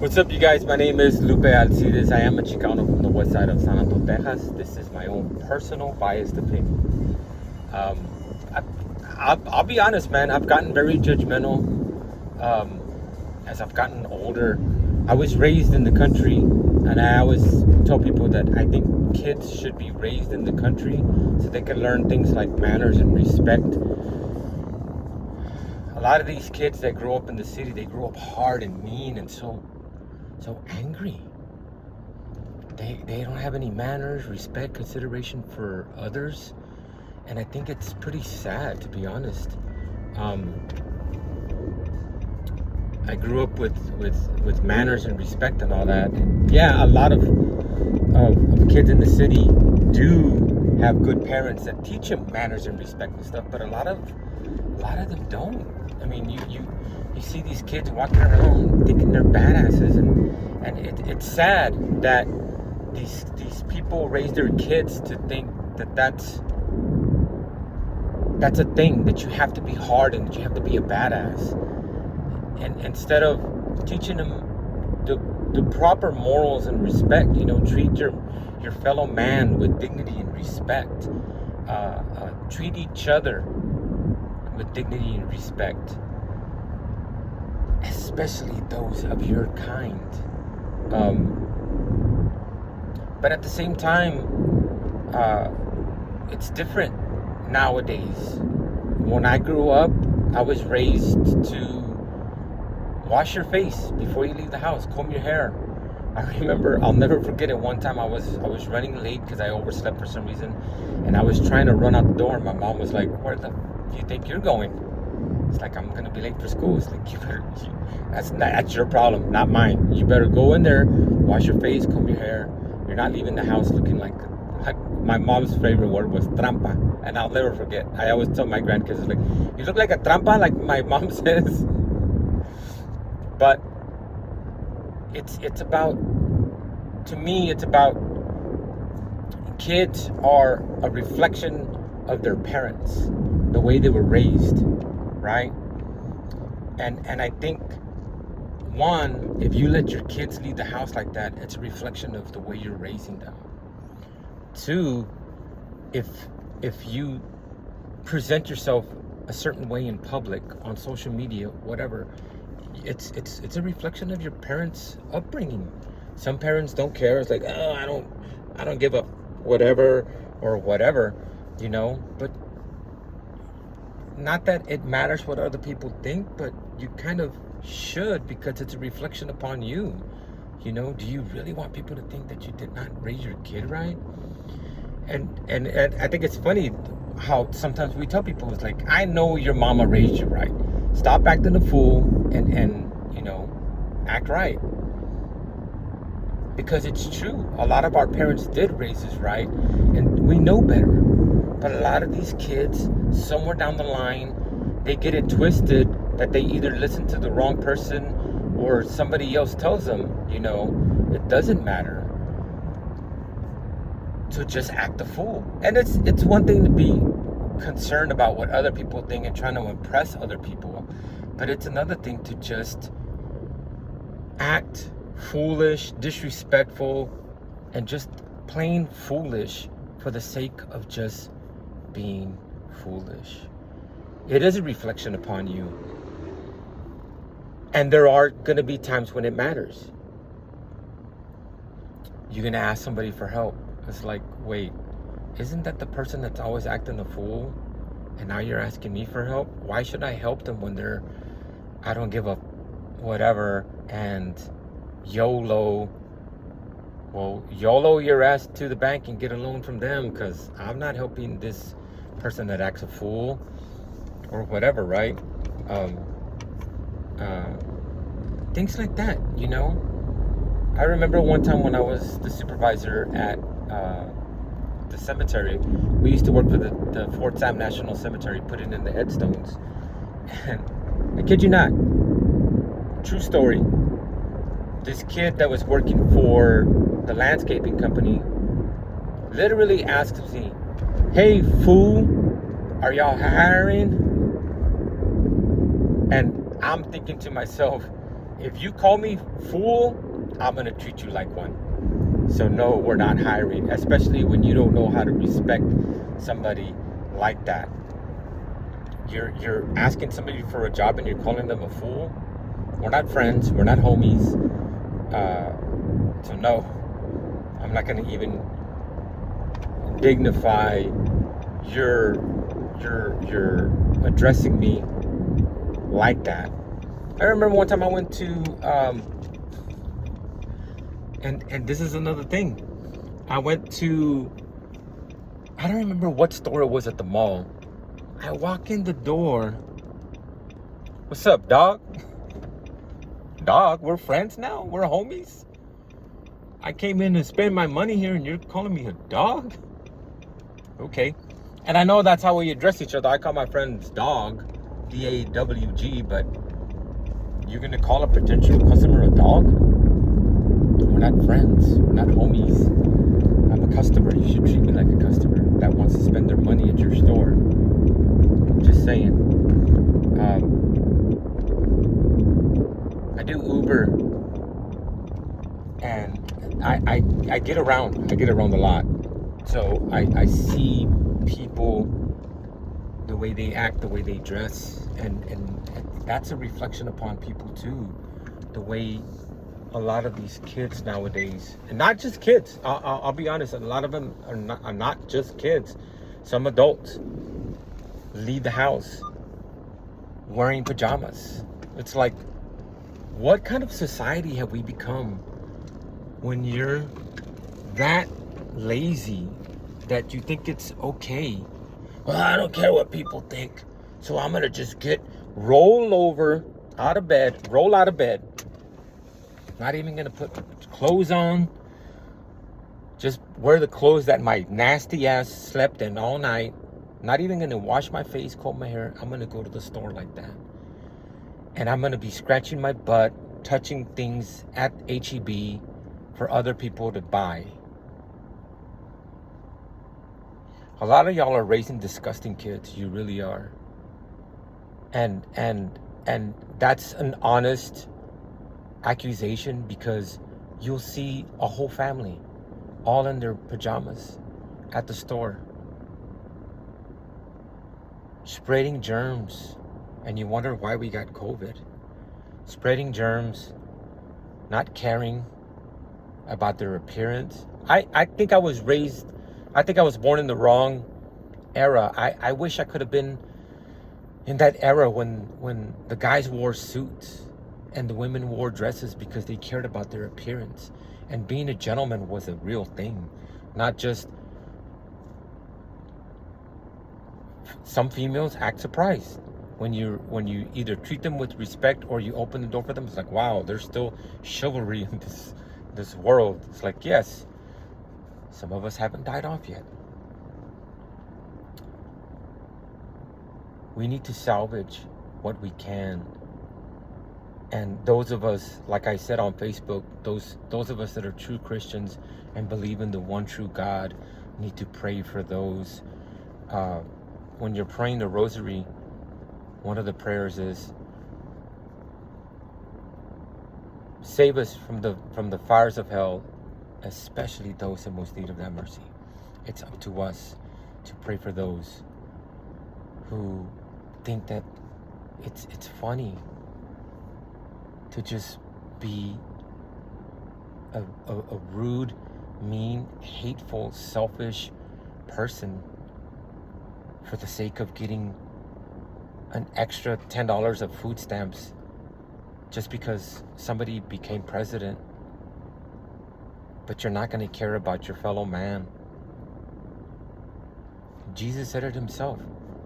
What's up, you guys? My name is Lupe Alcides. I am a Chicano from the west side of San Antonio, Texas. This is my own personal biased opinion. Um, I'll be honest, man. I've gotten very judgmental as I've gotten older. I was raised in the country, and I always tell people that I think kids should be raised in the country so they can learn things like manners and respect. A lot of these kids that grow up in the city, they grow up hard and mean and so angry. They don't have any manners, respect, consideration for others, and I think it's pretty sad, to be honest. I grew up with manners and respect and all that. And yeah, a lot of kids in the city do have good parents that teach them manners and respect and stuff, but a lot of them don't. I mean, you see these kids walking around thinking they're badasses, and it's sad that these people raise their kids to think that that's a thing, that you have to be hard and that you have to be a badass, and instead of teaching them the proper morals and respect, treat your fellow man with dignity and respect, treat each other with dignity and respect, especially those of your kind. But at the same time, it's different nowadays. When I grew up, I was raised to wash your face before you leave the house, comb your hair. I remember, I'll never forget it. One time I was running late because I overslept for some reason, and I was trying to run out the door, and my mom was like, "Where do you think you're going?" It's like, "I'm gonna be late for school." It's like, that's your problem, not mine. You better go in there, wash your face, comb your hair. You're not leaving the house looking like my mom's favorite word was trampa, and I'll never forget. I always tell my grandkids, like, "You look like a trampa," like my mom says. But it's about, to me, it's about, kids are a reflection of their parents, the way they were raised, right? And I think, one, if you let your kids leave the house like that, it's a reflection of the way you're raising them. Two, if you present yourself a certain way in public, on social media, whatever, it's a reflection of your parents' upbringing. Some parents don't care. It's like, "Oh, I don't give a whatever or whatever," but not that it matters what other people think, but you kind of should, because it's a reflection upon you. Do you really want people to think that you did not raise your kid right? And I think it's funny how sometimes we tell people, it's like, "I know your mama raised you right. Stop acting a fool and act right." Because it's true. A lot of our parents did raise us right, and we know better. But a lot of these kids, somewhere down the line, they get it twisted that they either listen to the wrong person or somebody else tells them, it doesn't matter to just act a fool. And it's one thing to be concerned about what other people think and trying to impress other people, but it's another thing to just act foolish, disrespectful, and just plain foolish for the sake of just being foolish. It is a reflection upon you, and there are going to be times when it matters. You're going to ask somebody for help. It's like, wait, isn't that the person that's always acting a fool? And now you're asking me for help? Why should I help them when I don't give a whatever, and YOLO? Well, YOLO your ass to the bank and get a loan from them, because I'm not helping this person that acts a fool or whatever, right? Things like that, I remember one time when I was the supervisor at the cemetery. We used to work for the Fort Sam National Cemetery, putting in the headstones. And I kid you not, true story, this kid that was working for the landscaping company literally asked me, "Hey, fool, are y'all hiring?" And I'm thinking to myself, if you call me fool, I'm gonna treat you like one. So no, we're not hiring, especially when you don't know how to respect somebody like that. You're asking somebody for a job and you're calling them a fool. We're not friends. We're not homies. So no, I'm not gonna even dignify your addressing me like that. I remember one time I went to and this is another thing. I went to, I don't remember what store it was at the mall. I walk in the door. What's up, dog? Dog, we're friends now? We're homies? I came in to spend my money here and you're calling me a dog? Okay. And I know that's how we address each other. I call my friends dog, D-A-W-G, but you're gonna call a potential customer a dog? We're not friends. We're not homies. I'm a customer. You should treat me like a customer that wants to spend their money at your store. Just saying. I do Uber, and I get around. I get around a lot, so I see people, the way they act, the way they dress, and that's a reflection upon people too. The way a lot of these kids nowadays, and not just kids. I'll be honest. A lot of them are not just kids. Some adults leave the house wearing pajamas. It's like, what kind of society have we become when you're that lazy that you think it's okay? Well, I don't care what people think, so I'm gonna just roll out of bed. Not even gonna put clothes on. Just wear the clothes that my nasty ass slept in all night. Not even gonna wash my face, comb my hair. I'm gonna go to the store like that. And I'm gonna be scratching my butt, touching things at H-E-B for other people to buy. A lot of y'all are raising disgusting kids. You really are. And that's an honest accusation, because you'll see a whole family all in their pajamas at the store, spreading germs, and you wonder why we got COVID. Spreading germs, not caring about their appearance. I think I was born in the wrong era. I wish I could have been in that era when the guys wore suits and the women wore dresses because they cared about their appearance. And being a gentleman was a real thing, not just. Some females act surprised when you either treat them with respect or you open the door for them. It's like, wow, there's still chivalry in this world. It's like, yes, some of us haven't died off yet. We need to salvage what we can. And those of us, like I said on Facebook, those of us that are true Christians and believe in the one true God, need to pray for those. When you're praying the rosary, one of the prayers is, save us from the fires of hell, especially those in most need of that mercy. It's up to us to pray for those who think that it's funny to just be a rude, mean, hateful, selfish person for the sake of getting an extra $10 of food stamps just because somebody became president. But you're not going to care about your fellow man. Jesus said it himself.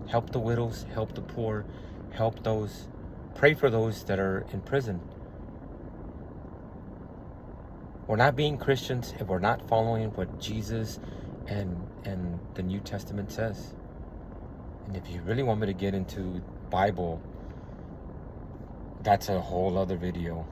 Help the widows, help the poor, help those, pray for those that are in prison. We're not being Christians if we're not following what Jesus and the New Testament says. And if you really want me to get into Bible, that's a whole other video.